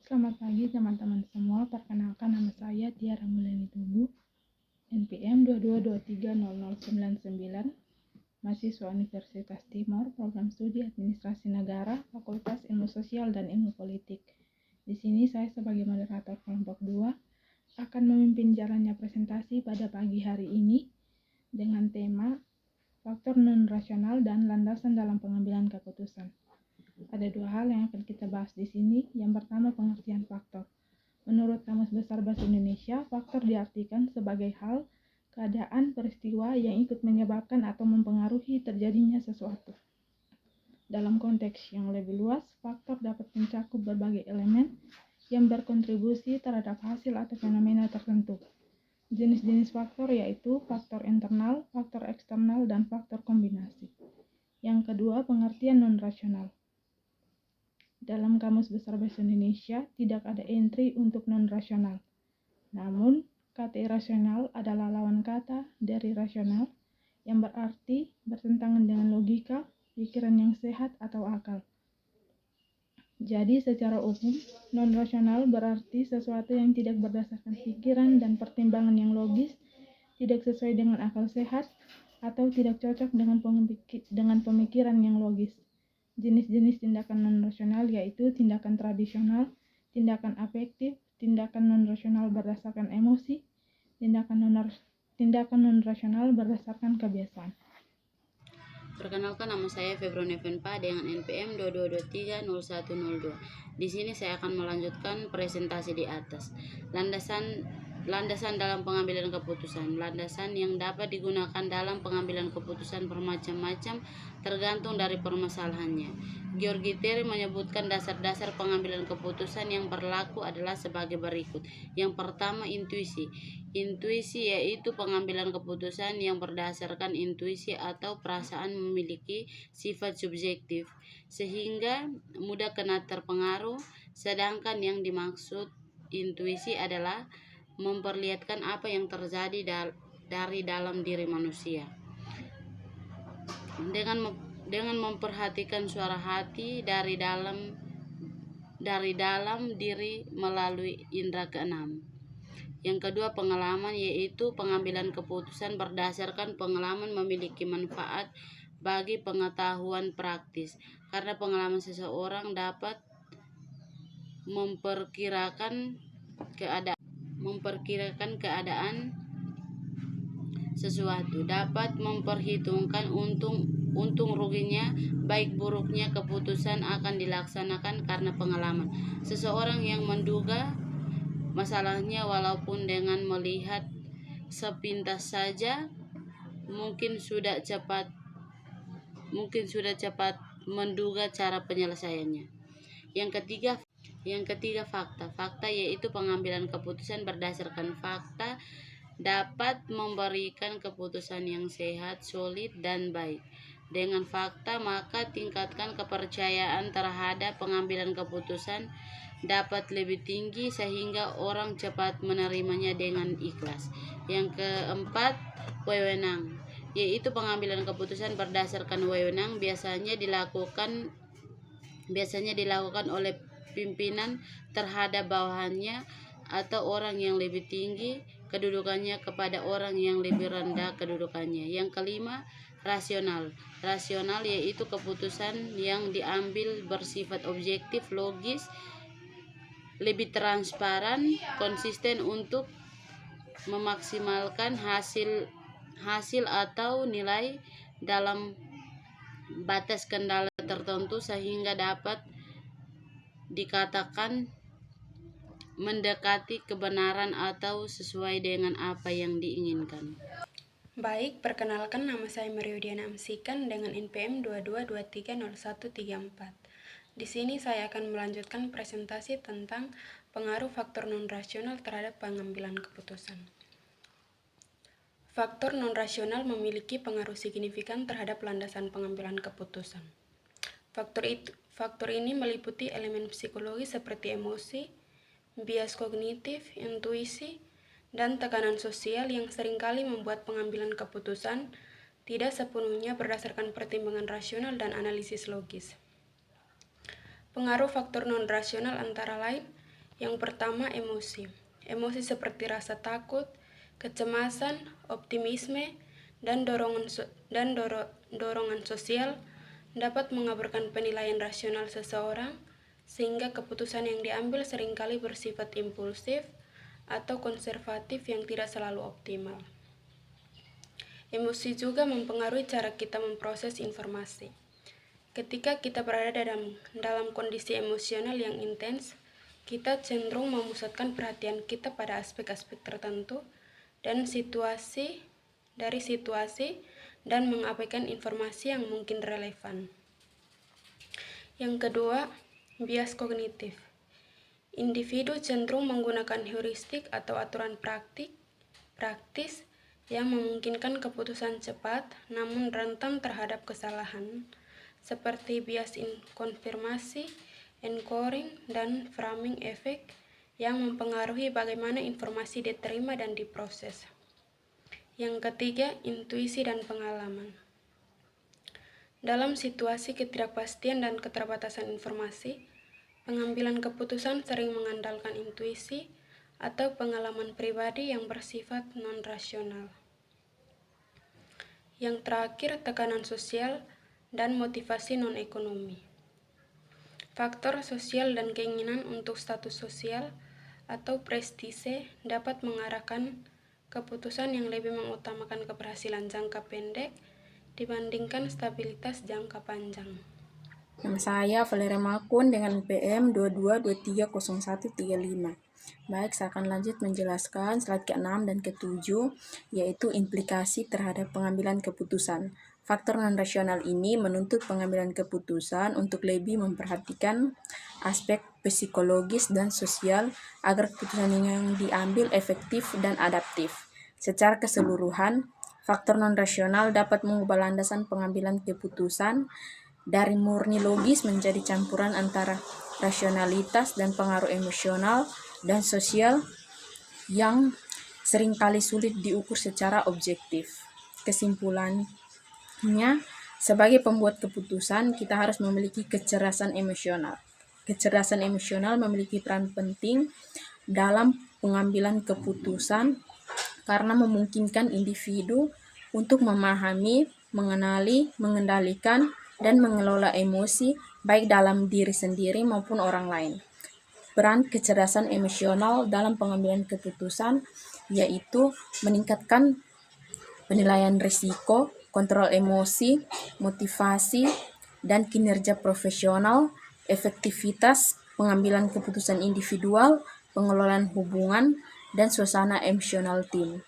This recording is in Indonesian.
Selamat pagi teman-teman semua, perkenalkan nama saya Tiara Muleni Tugu, NPM 22230099, mahasiswa Universitas Timor, Program Studi Administrasi Negara, Fakultas Ilmu Sosial dan Ilmu Politik. Di sini saya sebagai moderator kelompok 2 akan memimpin jalannya presentasi pada pagi hari ini dengan tema faktor non-rasional dan landasan dalam pengambilan keputusan. Ada dua hal yang akan kita bahas di sini. Yang pertama, pengertian faktor. Menurut Kamus Besar Bahasa Indonesia, faktor diartikan sebagai hal, keadaan, peristiwa yang ikut menyebabkan atau mempengaruhi terjadinya sesuatu. Dalam konteks yang lebih luas, faktor dapat mencakup berbagai elemen yang berkontribusi terhadap hasil atau fenomena tertentu. Jenis-jenis faktor yaitu faktor internal, faktor eksternal, dan faktor kombinasi. Yang kedua, pengertian non-rasional. Dalam Kamus Besar Bahasa Indonesia, tidak ada entry untuk non-rasional. Namun, kata irasional adalah lawan kata dari rasional, yang berarti bertentangan dengan logika, pikiran yang sehat atau akal. Jadi, secara umum, non-rasional berarti sesuatu yang tidak berdasarkan pikiran dan pertimbangan yang logis, tidak sesuai dengan akal sehat, atau tidak cocok dengan pemikiran yang logis. Jenis-jenis tindakan non-rasional yaitu tindakan tradisional, tindakan afektif, tindakan non-rasional berdasarkan emosi, tindakan non-rasional berdasarkan kebiasaan. Perkenalkan, nama saya Febronia Venpa dengan NPM 22230102. Di sini saya akan melanjutkan presentasi di atas. Landasan dalam pengambilan keputusan. Landasan yang dapat digunakan dalam pengambilan keputusan bermacam-macam tergantung dari permasalahannya. George Terry menyebutkan dasar-dasar pengambilan keputusan yang berlaku adalah sebagai berikut. Yang pertama, intuisi. Intuisi yaitu pengambilan keputusan yang berdasarkan intuisi atau perasaan memiliki sifat subjektif sehingga mudah kena terpengaruh, sedangkan yang dimaksud intuisi adalah memperlihatkan apa yang terjadi dari dalam diri manusia. Dengan memperhatikan suara hati dari dalam diri melalui indera keenam. Yang kedua, pengalaman, yaitu pengambilan keputusan berdasarkan pengalaman memiliki manfaat bagi pengetahuan praktis, karena pengalaman seseorang dapat memperkirakan keadaan sesuatu, dapat memperhitungkan untung ruginya, baik buruknya keputusan akan dilaksanakan karena pengalaman. Seseorang yang menduga masalahnya walaupun dengan melihat sepintas saja mungkin sudah cepat menduga cara penyelesaiannya. Yang ketiga, fakta. Fakta yaitu pengambilan keputusan berdasarkan fakta dapat memberikan keputusan yang sehat, solid, dan baik. Dengan fakta, maka tingkatkan kepercayaan terhadap pengambilan keputusan dapat lebih tinggi sehingga orang cepat menerimanya dengan ikhlas. Yang keempat, wewenang, yaitu pengambilan keputusan berdasarkan wewenang biasanya dilakukan oleh pimpinan terhadap bawahannya atau orang yang lebih tinggi kedudukannya kepada orang yang lebih rendah kedudukannya. Yang kelima, rasional. Rasional yaitu keputusan yang diambil bersifat objektif, logis, lebih transparan, konsisten untuk memaksimalkan hasil atau nilai dalam batas kendala tertentu sehingga dapat dikatakan mendekati kebenaran atau sesuai dengan apa yang diinginkan. Baik, perkenalkan, nama saya Mario Diana Amsikan dengan NPM 22230134. Di sini saya akan melanjutkan presentasi tentang pengaruh faktor non-rasional terhadap pengambilan keputusan. Faktor non-rasional memiliki pengaruh signifikan terhadap landasan pengambilan keputusan. Faktor ini meliputi elemen psikologis seperti emosi, bias kognitif, intuisi, dan tekanan sosial yang seringkali membuat pengambilan keputusan tidak sepenuhnya berdasarkan pertimbangan rasional dan analisis logis. Pengaruh faktor non-rasional antara lain Yang pertama, emosi. Emosi seperti rasa takut, kecemasan, optimisme, dan dorongan sosial dapat mengaburkan penilaian rasional seseorang, sehingga keputusan yang diambil seringkali bersifat impulsif atau konservatif yang tidak selalu optimal. Emosi juga mempengaruhi cara kita memproses informasi. Ketika kita berada dalam kondisi emosional yang intens, kita cenderung memusatkan perhatian kita pada aspek-aspek tertentu dan situasi dan mengabaikan informasi yang mungkin relevan. Yang kedua, bias kognitif. Individu cenderung menggunakan heuristik atau aturan praktis yang memungkinkan keputusan cepat namun rentan terhadap kesalahan, seperti bias konfirmasi, encoding, dan framing effect yang mempengaruhi bagaimana informasi diterima dan diproses. Yang ketiga, intuisi dan pengalaman. Dalam situasi ketidakpastian dan keterbatasan informasi, pengambilan keputusan sering mengandalkan intuisi atau pengalaman pribadi yang bersifat non-rasional. Yang terakhir, tekanan sosial dan motivasi non-ekonomi. Faktor sosial dan keinginan untuk status sosial atau prestise dapat mengarahkan keputusan yang lebih mengutamakan keberhasilan jangka pendek dibandingkan stabilitas jangka panjang. Nama saya Valeria Makun dengan NPM 22230135. Baik, saya akan lanjut menjelaskan slide ke-6 dan ke-7, yaitu implikasi terhadap pengambilan keputusan. Faktor non-rasional ini menuntut pengambilan keputusan untuk lebih memperhatikan aspek psikologis dan sosial agar keputusan yang diambil efektif dan adaptif. Secara keseluruhan, faktor non-rasional dapat mengubah landasan pengambilan keputusan dari murni logis menjadi campuran antara rasionalitas dan pengaruh emosional dan sosial yang seringkali sulit diukur secara objektif. Kesimpulannya, sebagai pembuat keputusan, kita harus memiliki kecerdasan emosional. Kecerdasan emosional memiliki peran penting dalam pengambilan keputusan karena memungkinkan individu untuk memahami, mengenali, mengendalikan, dan mengelola emosi baik dalam diri sendiri maupun orang lain. Peran kecerdasan emosional dalam pengambilan keputusan yaitu meningkatkan penilaian risiko, kontrol emosi, motivasi, dan kinerja profesional, efektivitas pengambilan keputusan individual, pengelolaan hubungan, dan suasana emosional tim.